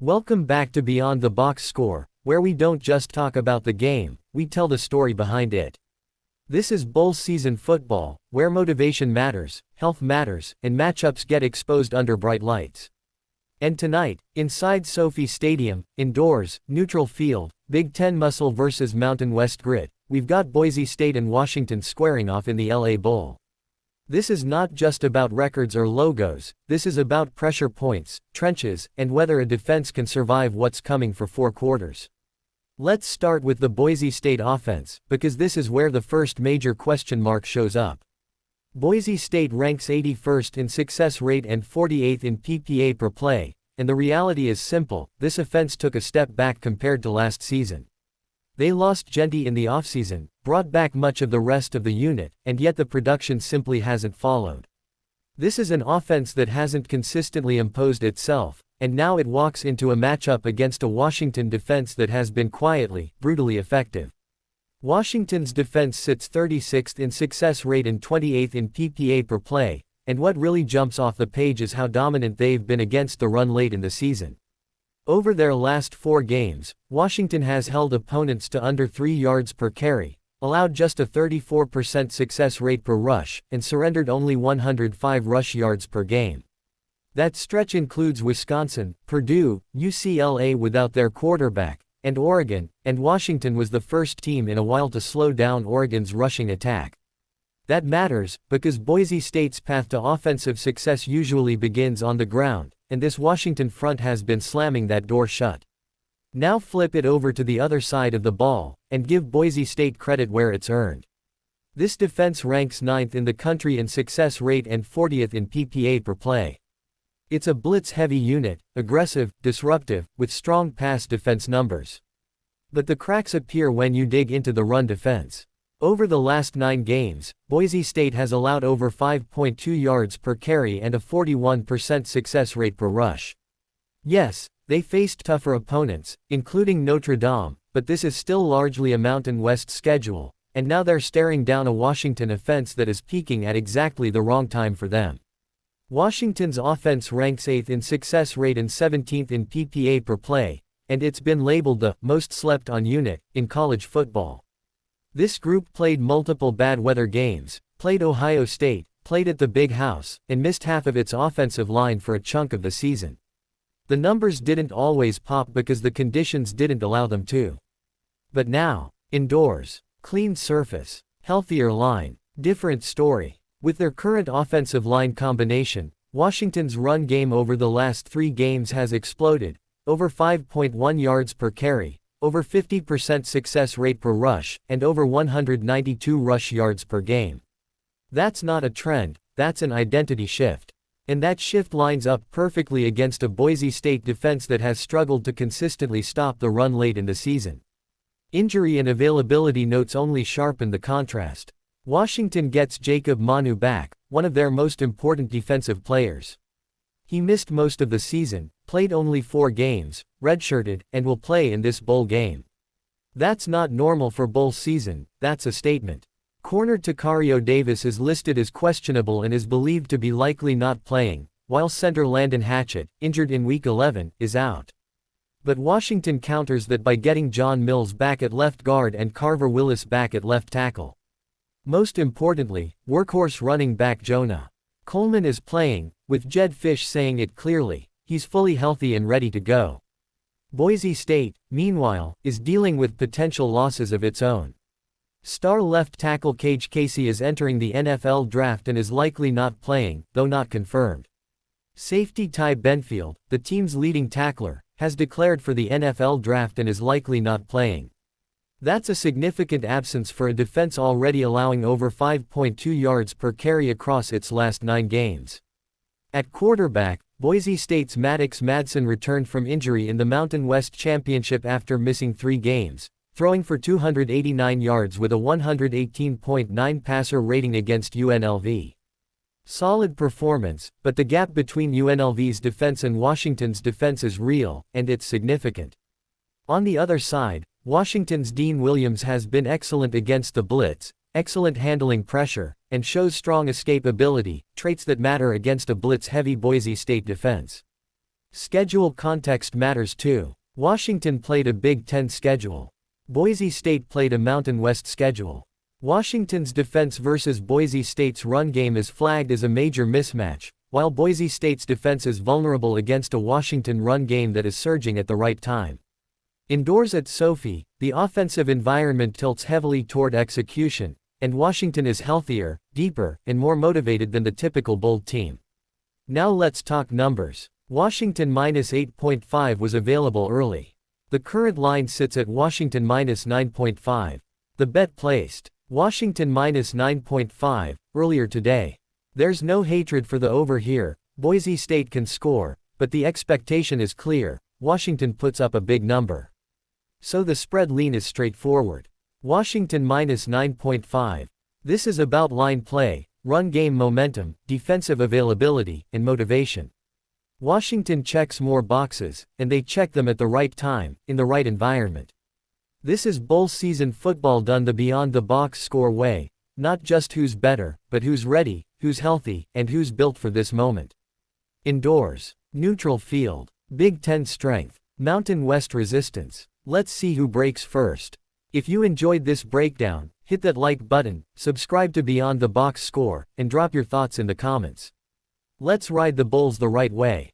Welcome back to Beyond the Box Score, where we don't just talk about the game, we tell the story behind it. This is bowl season football, where motivation matters, health matters, and matchups get exposed under bright lights. And tonight, inside SoFi Stadium, indoors, neutral field, Big Ten muscle versus Mountain West grit, we've got Boise State and Washington squaring off in the LA Bowl. This is not just about records or logos, this is about pressure points, trenches, and whether a defense can survive what's coming for 4 quarters. Let's start with the Boise State offense, because this is where the first major question mark shows up. Boise State ranks 81st in success rate and 48th in PPA per play, and the reality is simple, this offense took a step back compared to last season. They lost Genty in the offseason, brought back much of the rest of the unit, and yet the production simply hasn't followed. This is an offense that hasn't consistently imposed itself, and now it walks into a matchup against a Washington defense that has been quietly, brutally effective. Washington's defense sits 36th in success rate and 28th in PPA per play, and what really jumps off the page is how dominant they've been against the run late in the season. Over their last 4 games, Washington has held opponents to under 3 yards per carry, allowed just a 34% success rate per rush, and surrendered only 105 rush yards per game. That stretch includes Wisconsin, Purdue, UCLA without their quarterback, and Oregon, and Washington was the first team in a while to slow down Oregon's rushing attack. That matters, because Boise State's path to offensive success usually begins on the ground, and this Washington front has been slamming that door shut. Now flip it over to the other side of the ball, and give Boise State credit where it's earned. This defense ranks 9th in the country in success rate and 40th in PPA per play. It's a blitz-heavy unit, aggressive, disruptive, with strong pass defense numbers. But the cracks appear when you dig into the run defense. Over the last 9 games, Boise State has allowed over 5.2 yards per carry and a 41% success rate per rush. Yes, they faced tougher opponents, including Notre Dame, but this is still largely a Mountain West schedule, and now they're staring down a Washington offense that is peaking at exactly the wrong time for them. Washington's offense ranks 8th in success rate and 17th in PPA per play, and it's been labeled the most slept on unit in college football. This group played multiple bad weather games, played Ohio State, played at the Big House, and missed half of its offensive line for a chunk of the season. The numbers didn't always pop because the conditions didn't allow them to. But now, indoors, clean surface, healthier line, different story. With their current offensive line combination, Washington's run game over the last 3 games has exploded, over 5.1 yards per carry, over 50% success rate per rush, and over 192 rush yards per game. That's not a trend, that's an identity shift. And that shift lines up perfectly against a Boise State defense that has struggled to consistently stop the run late in the season. Injury and availability notes only sharpen the contrast. Washington gets Jacob Manu back, one of their most important defensive players. He missed most of the season, played only 4 games, redshirted, and will play in this bowl game. That's not normal for bowl season, that's a statement. Corner Takario Davis is listed as questionable and is believed to be likely not playing, while center Landon Hatchett, injured in Week 11, is out. But Washington counters that by getting John Mills back at left guard and Carver Willis back at left tackle. Most importantly, workhorse running back Jonah Coleman is playing, with Jedd Fisch saying it clearly, he's fully healthy and ready to go. Boise State, meanwhile, is dealing with potential losses of its own. Star left tackle Cage Casey is entering the NFL draft and is likely not playing, though not confirmed. Safety Ty Benfield, the team's leading tackler, has declared for the NFL draft and is likely not playing. That's a significant absence for a defense already allowing over 5.2 yards per carry across its last 9 games. At quarterback, Boise State's Maddox Madsen returned from injury in the Mountain West Championship after missing 3 games, throwing for 289 yards with a 118.9 passer rating against UNLV. Solid performance, but the gap between UNLV's defense and Washington's defense is real, and it's significant. On the other side, Washington's Dean Williams has been excellent against the blitz, excellent handling pressure, and shows strong escapability, traits that matter against a blitz-heavy Boise State defense. Schedule context matters too. Washington played a Big Ten schedule. Boise State played a Mountain West schedule. Washington's defense versus Boise State's run game is flagged as a major mismatch, while Boise State's defense is vulnerable against a Washington run game that is surging at the right time. Indoors at SoFi, the offensive environment tilts heavily toward execution, and Washington is healthier, deeper, and more motivated than the typical bold team. Now let's talk numbers. Washington minus 8.5 was available early. The current line sits at Washington minus 9.5. The bet placed Washington minus 9.5 earlier today. There's no hatred for the over here. Boise State can score, but the expectation is clear. Washington puts up a big number. So the spread lean is straightforward. Washington minus 9.5. This is about line play, run game momentum, defensive availability, and motivation. Washington checks more boxes, and they check them at the right time, in the right environment. This is bowl season football done the beyond the box score way, not just who's better, but who's ready, who's healthy, and who's built for this moment. Indoors, neutral field, Big Ten strength, Mountain West resistance. Let's see who breaks first. If you enjoyed this breakdown, hit that like button, subscribe to Beyond the Box Score, and drop your thoughts in the comments. Let's ride the Bulls the right way.